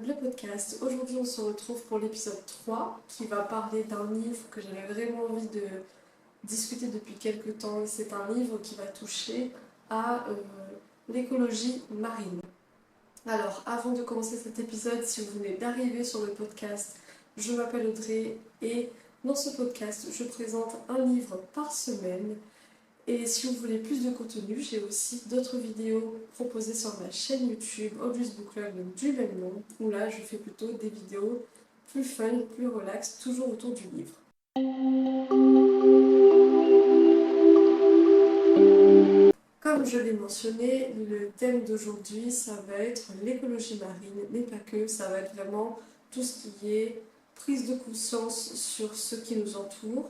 le podcast. Aujourd'hui, on se retrouve pour l'épisode 3 qui va parler d'un livre que j'avais vraiment envie de discuter depuis quelques temps. C'est un livre qui va toucher à l'écologie marine. Alors, avant de commencer cet épisode, si vous venez d'arriver sur le podcast, je m'appelle Audrey et dans ce podcast, je présente un livre par semaine. Et si vous voulez plus de contenu, j'ai aussi d'autres vidéos proposées sur ma chaîne YouTube Audrey's Book Club du même nom, où là je fais plutôt des vidéos plus fun, plus relax, toujours autour du livre. Comme je l'ai mentionné, le thème d'aujourd'hui, ça va être l'écologie marine, mais pas que, ça va être vraiment tout ce qui est prise de conscience sur ce qui nous entoure,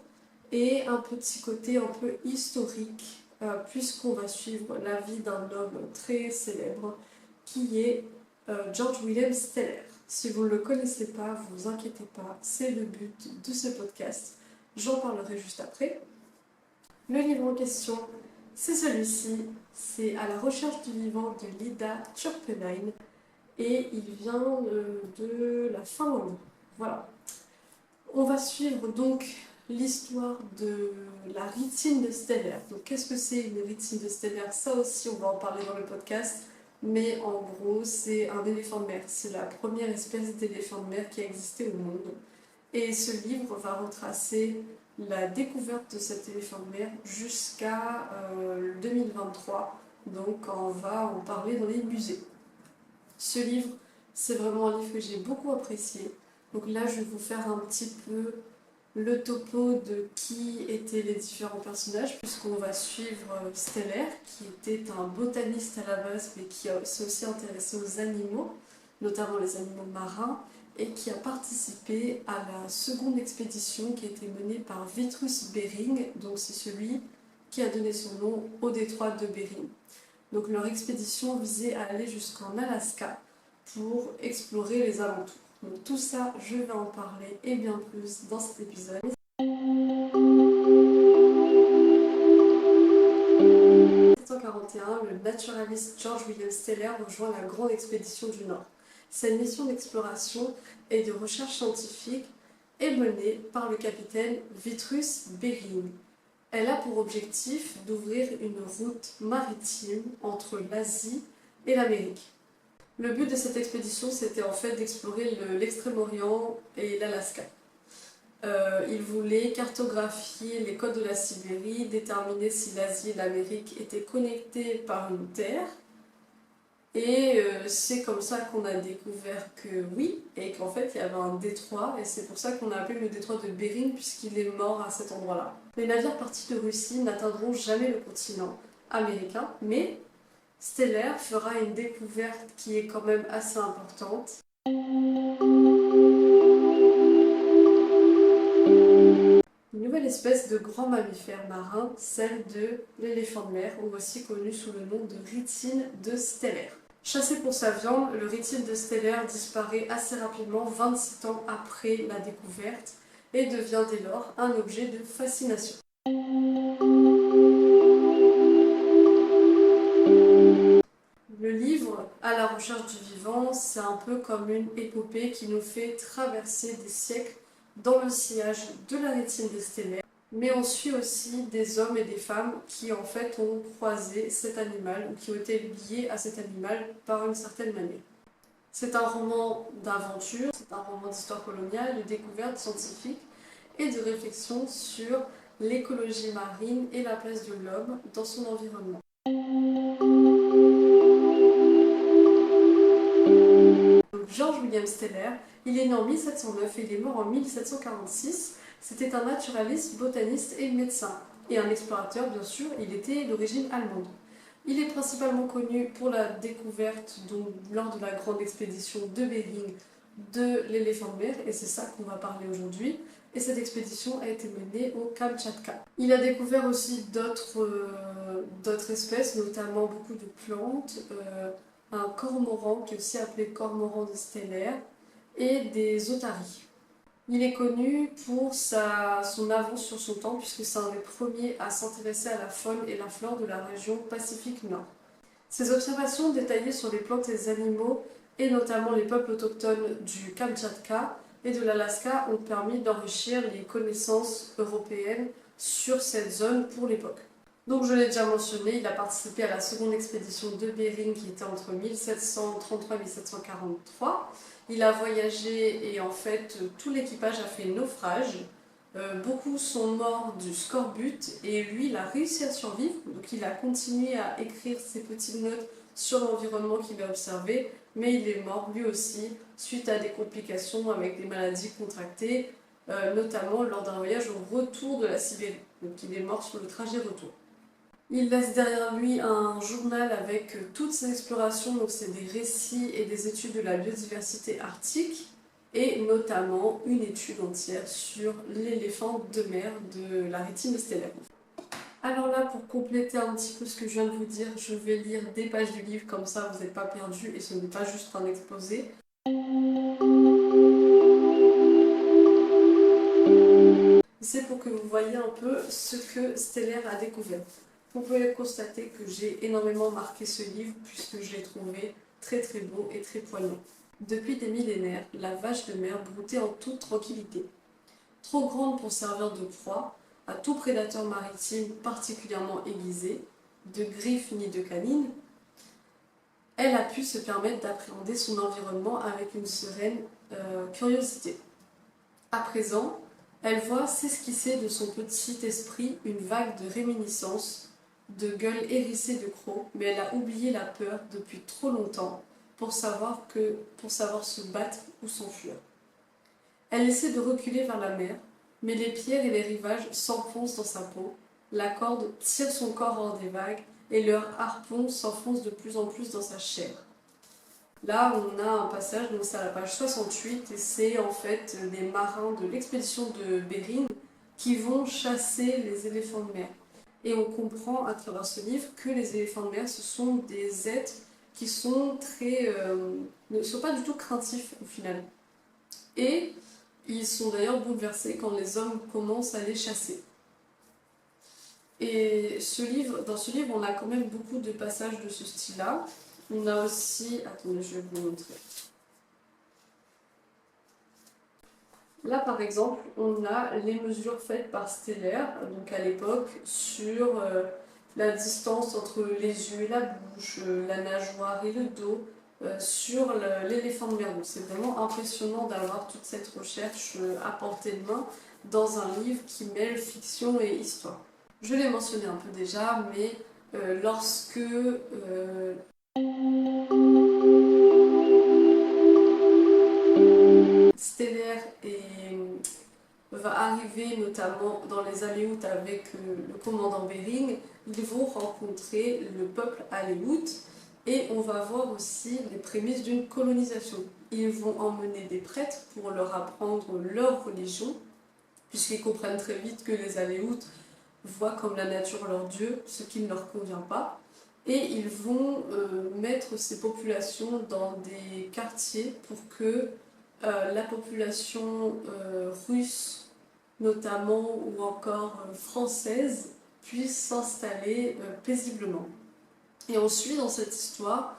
et un petit côté un peu historique, puisqu'on va suivre la vie d'un homme très célèbre qui est George William Steller. Si vous ne le connaissez pas, vous inquiétez pas, c'est le but de ce podcast. J'en parlerai juste après. Le livre en question, c'est celui-ci, c'est À la recherche du vivant de Lida Turpenainen et il vient de la Finlande. Voilà. On va suivre donc l'histoire de la rhytine de Steller. Donc qu'est-ce que c'est une rhytine de Steller? Ça aussi on va en parler dans le podcast, mais en gros c'est un éléphant de mer. C'est la première espèce d'éléphant de mer qui a existé au monde. Et ce livre va retracer la découverte de cet éléphant de mer jusqu'à 2023, donc quand on va en parler dans les musées. Ce livre, c'est vraiment un livre que j'ai beaucoup apprécié. Donc là, je vais vous faire un petit peu le topo de qui étaient les différents personnages, puisqu'on va suivre Steller, qui était un botaniste à la base, mais qui s'est aussi intéressé aux animaux, notamment les animaux marins, et qui a participé à la seconde expédition qui a été menée par Vitrus Bering, donc c'est celui qui a donné son nom au détroit de Bering. Donc leur expédition visait à aller jusqu'en Alaska pour explorer les alentours. Donc tout ça, je vais en parler et bien plus dans cet épisode. En 1741, le naturaliste George William Steller rejoint la Grande Expédition du Nord. Cette mission d'exploration et de recherche scientifique est menée par le capitaine Vitrus Bering. Elle a pour objectif d'ouvrir une route maritime entre l'Asie et l'Amérique. Le but de cette expédition, c'était en fait d'explorer l'Extrême-Orient et l'Alaska. Il voulait cartographier les côtes de la Sibérie, déterminer si l'Asie et l'Amérique étaient connectées par une terre. Et c'est comme ça qu'on a découvert que oui, et qu'en fait il y avait un détroit, et c'est pour ça qu'on a appelé le détroit de Bering, puisqu'il est mort à cet endroit-là. Les navires partis de Russie n'atteindront jamais le continent américain, mais Steller fera une découverte qui est quand même assez importante. Une nouvelle espèce de grand mammifère marin, celle de l'éléphant de mer, ou aussi connu sous le nom de rhytine de Steller. Chassé pour sa viande, le rhytine de Steller disparaît assez rapidement, 27 ans après la découverte, et devient dès lors un objet de fascination. Le livre « À la recherche du vivant », c'est un peu comme une épopée qui nous fait traverser des siècles dans le sillage de la rhytine de Steller. Mais on suit aussi des hommes et des femmes qui en fait ont croisé cet animal ou qui ont été liés à cet animal par une certaine manière. C'est un roman d'aventure, c'est un roman d'histoire coloniale, de découverte scientifique et de réflexion sur l'écologie marine et la place de l'homme dans son environnement. Donc George William Steller, il est né en 1709 et il est mort en 1746. C'était un naturaliste, botaniste et médecin. Et un explorateur, bien sûr, il était d'origine allemande. Il est principalement connu pour la découverte, donc, lors de la grande expédition de Bering, de l'éléphant de mer, et c'est ça qu'on va parler aujourd'hui. Et cette expédition a été menée au Kamtchatka. Il a découvert aussi d'autres espèces, notamment beaucoup de plantes, un cormoran qui est aussi appelé cormoran de Steller, et des otaries. Il est connu pour son avance sur son temps, puisque c'est un des premiers à s'intéresser à la faune et la flore de la région Pacifique Nord. Ses observations détaillées sur les plantes et les animaux et notamment les peuples autochtones du Kamtchatka et de l'Alaska ont permis d'enrichir les connaissances européennes sur cette zone pour l'époque. Donc je l'ai déjà mentionné, il a participé à la seconde expédition de Bering qui était entre 1733 et 1743. Il a voyagé et en fait tout l'équipage a fait naufrage. Beaucoup sont morts du scorbut et lui il a réussi à survivre. Donc il a continué à écrire ses petites notes sur l'environnement qu'il a observé, mais il est mort lui aussi suite à des complications avec des maladies contractées, notamment lors d'un voyage au retour de la Sibérie. Donc il est mort sur le trajet retour. Il laisse derrière lui un journal avec toutes ses explorations, donc c'est des récits et des études de la biodiversité arctique, et notamment une étude entière sur l'éléphant de mer de la rétine stellaire. Alors là, pour compléter un petit peu ce que je viens de vous dire, je vais lire des pages du livre, comme ça vous n'êtes pas perdu et ce n'est pas juste un exposé. C'est pour que vous voyez un peu ce que Stellaire a découvert. Vous pouvez constater que j'ai énormément marqué ce livre puisque je l'ai trouvé très très beau et très poignant. Depuis des millénaires, la vache de mer broutait en toute tranquillité. Trop grande pour servir de proie à tout prédateur maritime particulièrement aiguisé, de griffes ni de canines, elle a pu se permettre d'appréhender son environnement avec une sereine curiosité. À présent, elle voit s'esquisser de son petit esprit une vague de réminiscences, de gueules hérissées de crocs, mais elle a oublié la peur depuis trop longtemps pour savoir se battre ou s'enfuir. Elle essaie de reculer vers la mer, mais les pierres et les rivages s'enfoncent dans sa peau, la corde tire son corps hors des vagues et leur harpon s'enfonce de plus en plus dans sa chair. Là, on a un passage, donc c'est à la page 68, et c'est en fait les marins de l'expédition de Bering qui vont chasser les éléphants de mer. Et on comprend à travers ce livre que les éléphants de mer, ce sont des êtres qui sont ne sont pas du tout craintifs au final. Et ils sont d'ailleurs bouleversés quand les hommes commencent à les chasser. Et dans ce livre, on a quand même beaucoup de passages de ce style-là. On a aussi... Attendez, je vais vous montrer. Là, par exemple, on a les mesures faites par Stellaire, donc à l'époque, sur la distance entre les yeux et la bouche, la nageoire et le dos, sur l'éléphant de mer. Donc c'est vraiment impressionnant d'avoir toute cette recherche à portée de main dans un livre qui mêle fiction et histoire. Je l'ai mentionné un peu déjà, mais lorsque Stellaire va arriver notamment dans les Aléoutes avec le commandant Bering, ils vont rencontrer le peuple Aléoute et on va voir aussi les prémices d'une colonisation. Ils vont emmener des prêtres pour leur apprendre leur religion, puisqu'ils comprennent très vite que les Aléoutes voient comme la nature leur dieu, ce qui ne leur convient pas. Et ils vont mettre ces populations dans des quartiers pour que la population russe notamment ou encore française puisse s'installer paisiblement. Et on suit dans cette histoire,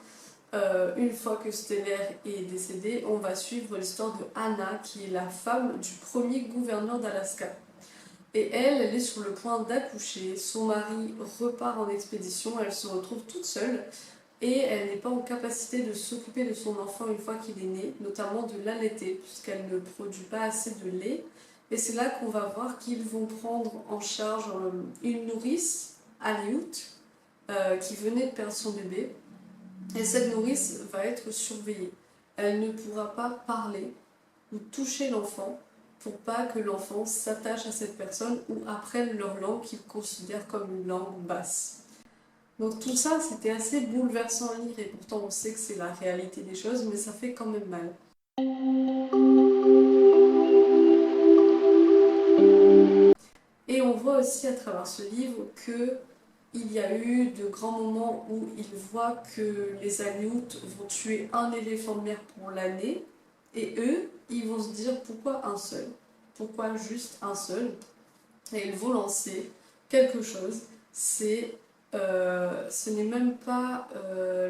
une fois que Stellaire est décédé, on va suivre l'histoire de Anna qui est la femme du premier gouverneur d'Alaska. Et elle est sur le point d'accoucher, son mari repart en expédition, elle se retrouve toute seule et elle n'est pas en capacité de s'occuper de son enfant une fois qu'il est né, notamment de l'allaiter, puisqu'elle ne produit pas assez de lait. Et c'est là qu'on va voir qu'ils vont prendre en charge une nourrice, Aléoute, qui venait de perdre son bébé. Et cette nourrice va être surveillée. Elle ne pourra pas parler ou toucher l'enfant pour pas que l'enfant s'attache à cette personne ou apprenne leur langue qu'ils considèrent comme une langue basse. Donc tout ça, c'était assez bouleversant à lire et pourtant on sait que c'est la réalité des choses, mais ça fait quand même mal. Et on voit aussi à travers ce livre qu'il y a eu de grands moments où il voit que les Aléoutes vont tuer un éléphant de mer pour l'année, et eux, ils vont se dire pourquoi un seul? Pourquoi juste un seul? Et ils vont lancer quelque chose, ce n'est même pas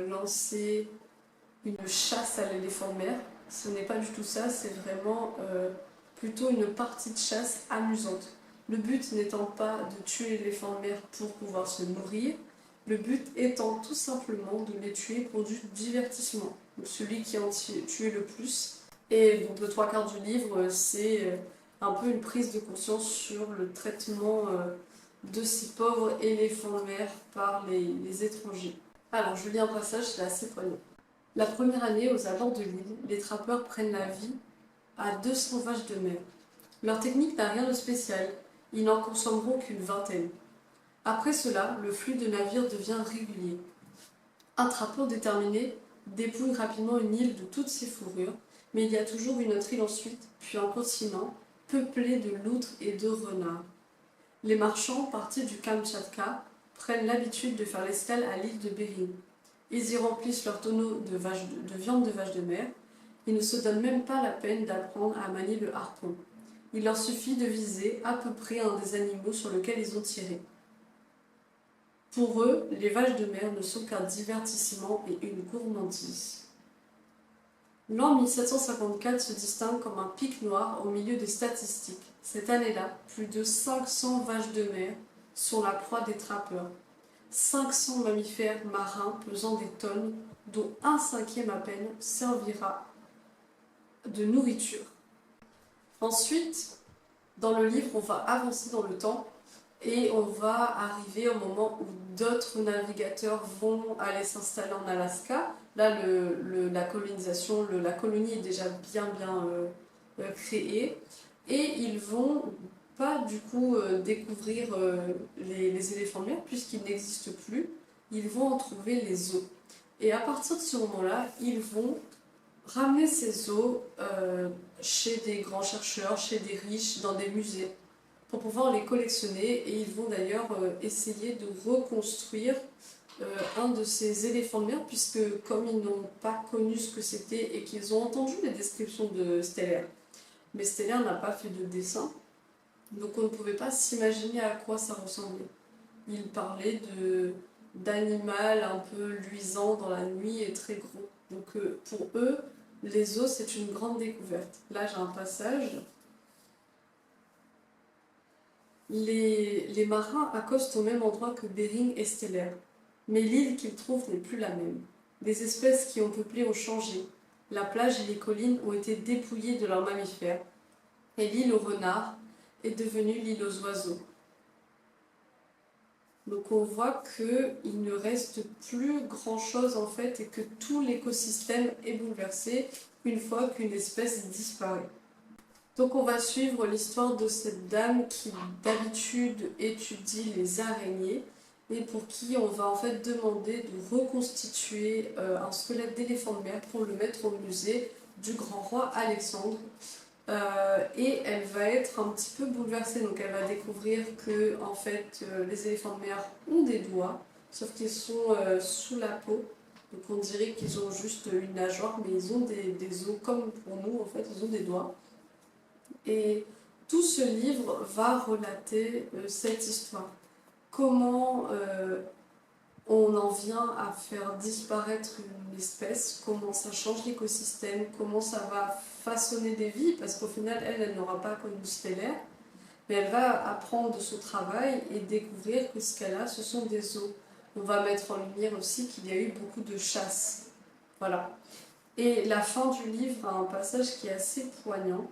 lancer une chasse à l'éléphant de mer. Ce n'est pas du tout ça, c'est vraiment plutôt une partie de chasse amusante. Le but n'étant pas de tuer l'éléphant de mer pour pouvoir se nourrir, le but étant tout simplement de les tuer pour du divertissement. Donc celui qui en tué le plus. Et donc le trois quarts du livre, c'est un peu une prise de conscience sur le traitement de ces pauvres éléphants de mer par les étrangers. Alors je lis un passage, c'est assez poignant. La première année, aux abords de l'île, les trappeurs prennent la vie à 200 vaches de mer. Leur technique n'a rien de spécial, ils n'en consommeront qu'une vingtaine. Après cela, le flux de navires devient régulier. Un trappeur déterminé dépouille rapidement une île de toutes ses fourrures, mais il y a toujours une autre île ensuite, puis un continent, peuplé de loutres et de renards. Les marchands, partis du Kamtchatka, prennent l'habitude de faire l'escale à l'île de Bering. Ils y remplissent leurs tonneaux de viande de vache de mer. Ils ne se donnent même pas la peine d'apprendre à manier le harpon. Il leur suffit de viser à peu près un des animaux sur lequel ils ont tiré. Pour eux, les vaches de mer ne sont qu'un divertissement et une gourmandise. L'an 1754 se distingue comme un pic noir au milieu des statistiques. Cette année-là, plus de 500 vaches de mer sont la proie des trappeurs. 500 mammifères marins pesant des tonnes, dont un cinquième à peine servira de nourriture. Ensuite, dans le livre, on va avancer dans le temps et on va arriver au moment où d'autres navigateurs vont aller s'installer en Alaska. Là, la colonisation, la colonie est déjà bien créée et ils vont pas du coup découvrir les éléphants de mer puisqu'ils n'existent plus. Ils vont en trouver les os. Et à partir de ce moment-là, ils vont ramener ces os chez des grands chercheurs, chez des riches, dans des musées, pour pouvoir les collectionner. Et ils vont d'ailleurs essayer de reconstruire un de ces éléphants de mer, puisque comme ils n'ont pas connu ce que c'était et qu'ils ont entendu les descriptions de Steller, mais Steller n'a pas fait de dessin, donc on ne pouvait pas s'imaginer à quoi ça ressemblait. Il parlait d'animal un peu luisant dans la nuit et très gros. Donc pour eux, les os, c'est une grande découverte. Là, j'ai un passage. Les marins accostent au même endroit que Bering et Steller. Mais l'île qu'ils trouvent n'est plus la même. Les espèces qui ont peuplé ont changé. La plage et les collines ont été dépouillées de leurs mammifères. Et l'île aux renards est devenue l'île aux oiseaux. Donc on voit qu'il ne reste plus grand-chose en fait et que tout l'écosystème est bouleversé une fois qu'une espèce disparaît. Donc on va suivre l'histoire de cette dame qui d'habitude étudie les araignées et pour qui on va en fait demander de reconstituer un squelette d'éléphant de mer pour le mettre au musée du grand roi Alexandre. Et elle va être un petit peu bouleversée, donc elle va découvrir que en fait les éléphants de mer ont des doigts, sauf qu'ils sont sous la peau, donc on dirait qu'ils ont juste une nageoire, mais ils ont des os comme pour nous en fait, ils ont des doigts. Et tout ce livre va relater cette histoire. Comment on en vient à faire disparaître une espèce, comment ça change l'écosystème, comment ça va façonner des vies, parce qu'au final, elle n'aura pas connu Steller, mais elle va apprendre de son travail et découvrir que ce qu'elle a, ce sont des os. On va mettre en lumière aussi qu'il y a eu beaucoup de chasse. Voilà. Et la fin du livre a un passage qui est assez poignant.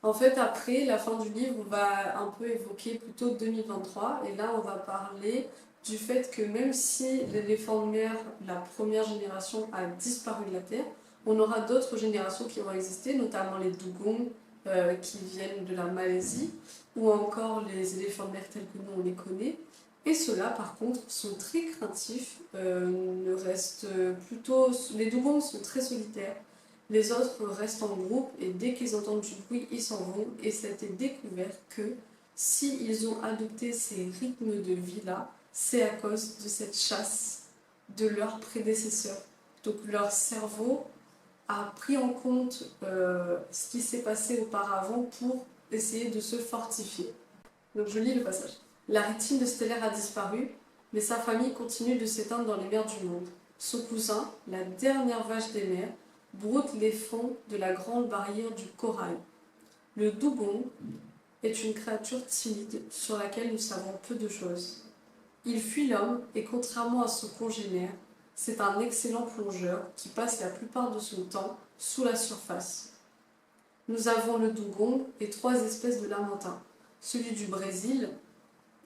En fait, après la fin du livre, on va un peu évoquer plutôt 2023, et là on va parler du fait que même si l'éléphant de mer, la première génération, a disparu de la Terre, on aura d'autres générations qui vont exister, notamment les dugongs qui viennent de la Malaisie, ou encore les éléphants de mer tels que nous on les connaît. Et ceux-là, par contre, sont très craintifs, ne restent plutôt... Les dugongs sont très solitaires. Les autres restent en groupe et dès qu'ils entendent du bruit, ils s'en vont. Et ça a été découvert que s'ils ont adopté ces rythmes de vie-là, c'est à cause de cette chasse de leurs prédécesseurs. Donc leur cerveau a pris en compte ce qui s'est passé auparavant pour essayer de se fortifier. Donc je lis le passage. La rétine de Steller a disparu, mais sa famille continue de s'éteindre dans les mers du monde. Son cousin, la dernière vache des mers, broute les fonds de la grande barrière du corail. Le dugong est une créature timide sur laquelle nous savons peu de choses. Il fuit l'homme et contrairement à son congénère, c'est un excellent plongeur qui passe la plupart de son temps sous la surface. Nous avons le dugong et 3 espèces de lamantins. Celui du Brésil,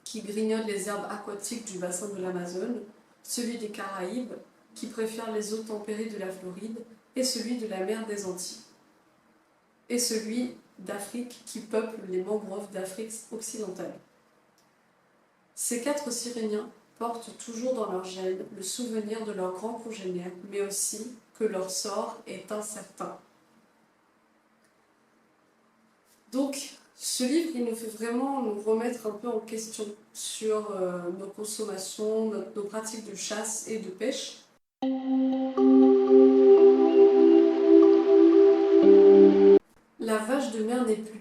qui grignote les herbes aquatiques du bassin de l'Amazone, celui des Caraïbes, qui préfère les eaux tempérées de la Floride, et celui de la mer des Antilles. Et celui d'Afrique qui peuple les mangroves d'Afrique occidentale. Ces 4 Siréniens portent toujours dans leur gène le souvenir de leurs grands congénères, mais aussi que leur sort est incertain. Donc, ce livre, il nous fait vraiment nous remettre un peu en question sur nos consommations, nos pratiques de chasse et de pêche. La vache de mer n'est plus,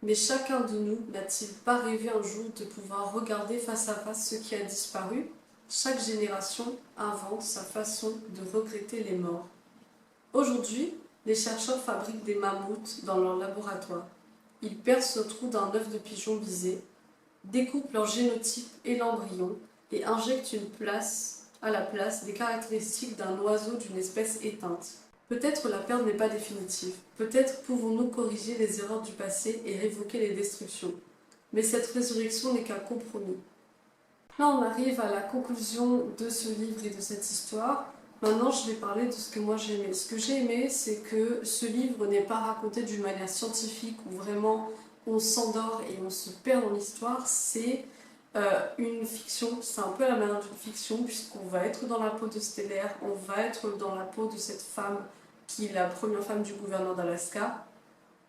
mais chacun de nous n'a-t-il pas rêvé un jour de pouvoir regarder face à face ce qui a disparu? Chaque génération invente sa façon de regretter les morts. Aujourd'hui, les chercheurs fabriquent des mammouths dans leur laboratoire. Ils percent le trou d'un œuf de pigeon bisé, découpent leur génotype et l'embryon et injectent à la place des caractéristiques d'un oiseau d'une espèce éteinte. Peut-être la perte n'est pas définitive, peut-être pouvons-nous corriger les erreurs du passé et révoquer les destructions. Mais cette résurrection n'est qu'un compromis. Là, on arrive à la conclusion de ce livre et de cette histoire. Maintenant, je vais parler de ce que moi j'ai aimé. Ce que j'ai aimé, c'est que ce livre n'est pas raconté d'une manière scientifique où vraiment on s'endort et on se perd dans l'histoire. C'est une fiction, c'est un peu la manière d'une fiction puisqu'on va être dans la peau de Stellaire, on va être dans la peau de cette femme qui est la première femme du gouverneur d'Alaska,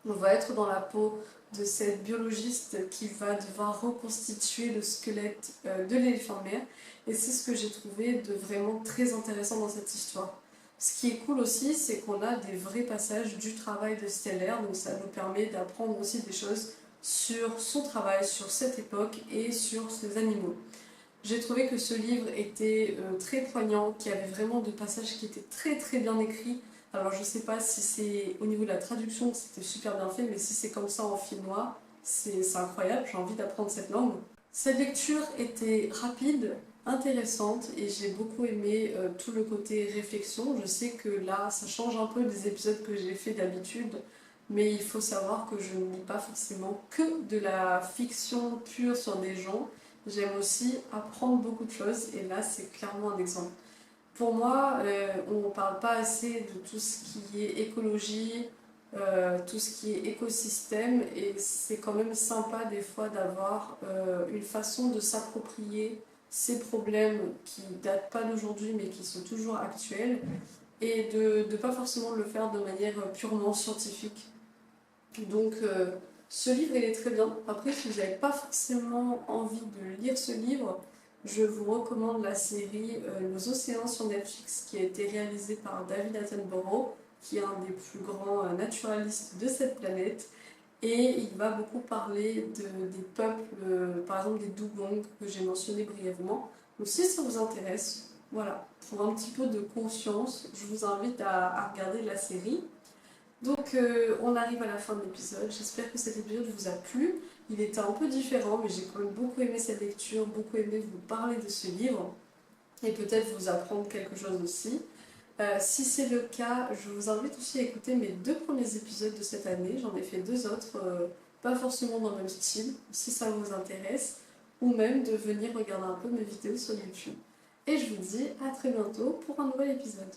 on va être dans la peau de cette biologiste qui va devoir reconstituer le squelette de l'éléphant de mer. Et c'est ce que j'ai trouvé de vraiment très intéressant dans cette histoire. Ce qui est cool aussi, c'est qu'on a des vrais passages du travail de Stellaire, donc ça nous permet d'apprendre aussi des choses sur son travail, sur cette époque et sur ces animaux. J'ai trouvé que ce livre était très poignant, qu'il y avait vraiment des passages qui étaient très très bien écrits. Alors je sais pas si c'est au niveau de la traduction, c'était super bien fait, mais si c'est comme ça en finnois, c'est incroyable, j'ai envie d'apprendre cette langue. Cette lecture était rapide, intéressante et j'ai beaucoup aimé tout le côté réflexion. Je sais que là, ça change un peu des épisodes que j'ai fait d'habitude, mais il faut savoir que je ne lis pas forcément que de la fiction pure sur des gens. J'aime aussi apprendre beaucoup de choses et là, c'est clairement un exemple. Pour moi, on ne parle pas assez de tout ce qui est écologie, tout ce qui est écosystème et c'est quand même sympa des fois d'avoir une façon de s'approprier ces problèmes qui datent pas d'aujourd'hui mais qui sont toujours actuels et de ne pas forcément le faire de manière purement scientifique. Donc ce livre il est très bien. Après si vous n'avez pas forcément envie de lire ce livre, je vous recommande la série Nos océans sur Netflix qui a été réalisée par David Attenborough qui est un des plus grands naturalistes de cette planète et il va beaucoup parler des peuples, par exemple des dugongs que j'ai mentionné brièvement. Donc si ça vous intéresse, voilà, pour un petit peu de conscience, je vous invite à regarder la série. Donc on arrive à la fin de l'épisode, j'espère que cet épisode vous a plu. Il était un peu différent mais j'ai quand même beaucoup aimé cette lecture, beaucoup aimé vous parler de ce livre et peut-être vous apprendre quelque chose aussi. Si c'est le cas, je vous invite aussi à écouter mes 2 premiers épisodes de cette année. J'en ai fait 2 autres, pas forcément dans le même style, si ça vous intéresse, ou même de venir regarder un peu mes vidéos sur YouTube. Et je vous dis à très bientôt pour un nouvel épisode.